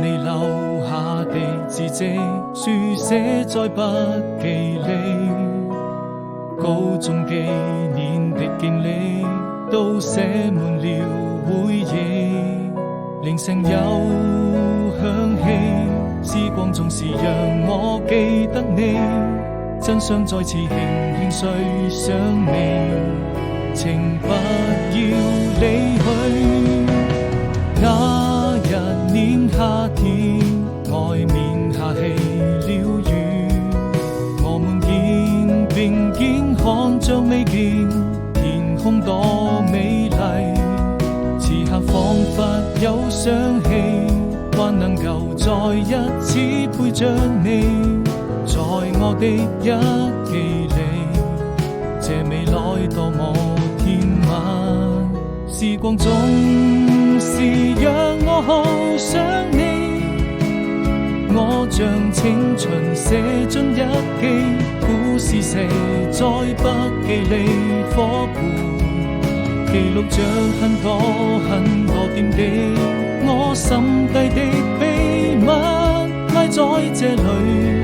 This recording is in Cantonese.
你留下的字跡，書寫在筆記裏。高中幾年的經歷，都寫滿了回憶。鈴聲又響起，時光總是讓我記得你。真想再次輕輕睡上你，請不要離去。那一年夏天，外面下起了雨，我們肩並肩看着未見天空多美麗。此刻彷彿有想起，還能夠再一次陪着你，在我的日記裏，這未來多麼甜蜜。時光總是讓我好想你，我將青春寫進日記，故事寫在筆記裏，夥伴記錄着很多很多點滴，我心底的秘密埋在這裏。